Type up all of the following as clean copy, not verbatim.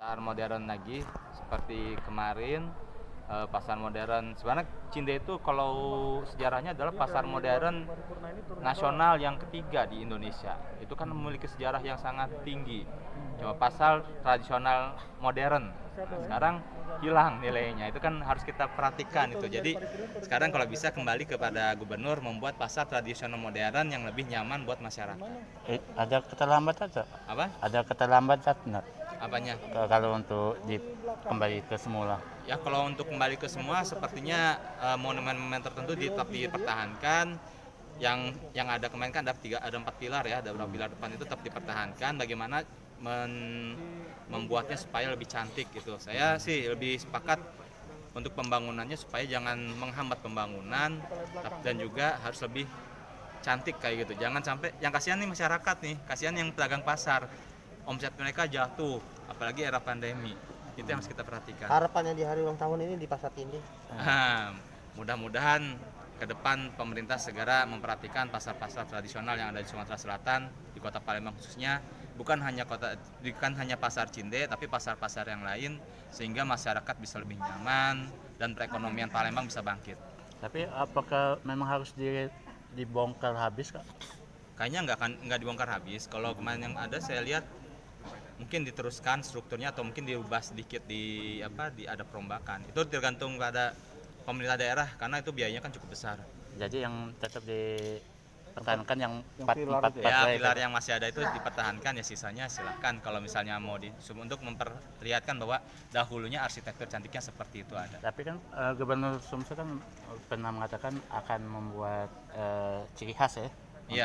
Pasar modern lagi seperti kemarin, pasar modern sebenarnya Cinde itu kalau sejarahnya adalah pasar modern nasional yang ketiga di Indonesia. Itu kan memiliki sejarah yang sangat tinggi. Cuma pasar tradisional modern. Nah, sekarang hilang nilainya. Itu kan harus kita perhatikan itu. Jadi sekarang kalau bisa kembali kepada gubernur membuat pasar tradisional modern yang lebih nyaman buat masyarakat. Ada keterlambatan tak? Apa? Ada keterlambatan nggak? Apanya? Kalau untuk kembali ke semula. Ya kalau untuk kembali ke semua sepertinya monumen-monumen tertentu tetap dipertahankan. Yang ada kemarin kan ada 4 pilar ya, ada beberapa pilar depan itu tetap dipertahankan. Bagaimana membuatnya supaya lebih cantik gitu. Saya sih lebih sepakat untuk pembangunannya supaya jangan menghambat pembangunan dan juga harus lebih cantik kayak gitu. Jangan sampai yang kasihan nih masyarakat nih, kasihan yang pedagang pasar. Omset mereka jatuh, apalagi era pandemi. Itu yang harus kita perhatikan. Harapannya di hari ulang tahun ini di Pasar Cinde? Mudah-mudahan ke depan pemerintah segera memperhatikan pasar-pasar tradisional yang ada di Sumatera Selatan, di Kota Palembang khususnya, bukan hanya pasar Cinde, tapi pasar-pasar yang lain, sehingga masyarakat bisa lebih nyaman dan perekonomian Palembang bisa bangkit. Tapi apakah memang harus dibongkar habis, Kak? Kayaknya nggak dibongkar habis. Kalau kemarin yang ada saya lihat mungkin diteruskan strukturnya atau mungkin dirubah sedikit ada perombakan. Itu tergantung pada pemerintah daerah karena itu biayanya kan cukup besar. Jadi yang tetap dipertahankan yang pilar pilar yang masih ada itu dipertahankan, ya sisanya silahkan kalau misalnya mau untuk memperlihatkan bahwa dahulunya arsitektur cantiknya seperti itu ada. Tapi kan Gubernur Sumsel kan pernah mengatakan akan membuat ciri khas ya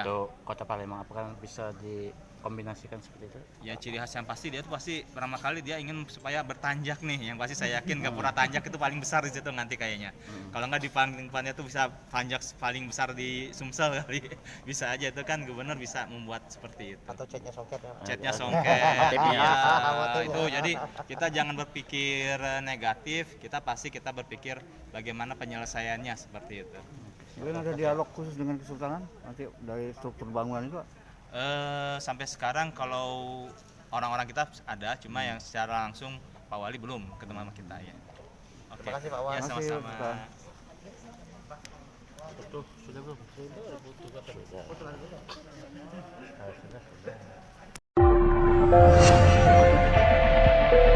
untuk Kota Palembang. Apakah bisa dikombinasikan seperti itu? Ya ciri khas yang pasti dia tuh pasti pertama kali dia ingin supaya bertanjak nih, yang pasti saya yakin Gapura Tanjak itu paling besar di situ nanti kayaknya. Kalau nggak di paling depannya tuh bisa tanjak paling besar di Sumsel kali. Bisa aja itu kan gubernur bisa membuat seperti itu. Atau catnya songket ya? Catnya songket. Itu jadi kita jangan berpikir negatif, kita berpikir bagaimana penyelesaiannya seperti itu. Mungkin ada dialog khusus dengan Kesultanan nanti dari struktur bangunan itu, Pak? Sampai sekarang kalau orang-orang kita ada, cuma yang secara langsung Pak Wali belum ketemu sama kita ya. Oke. Terima kasih Pak Wali. Ya sama-sama. Sudah belum?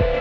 Sudah.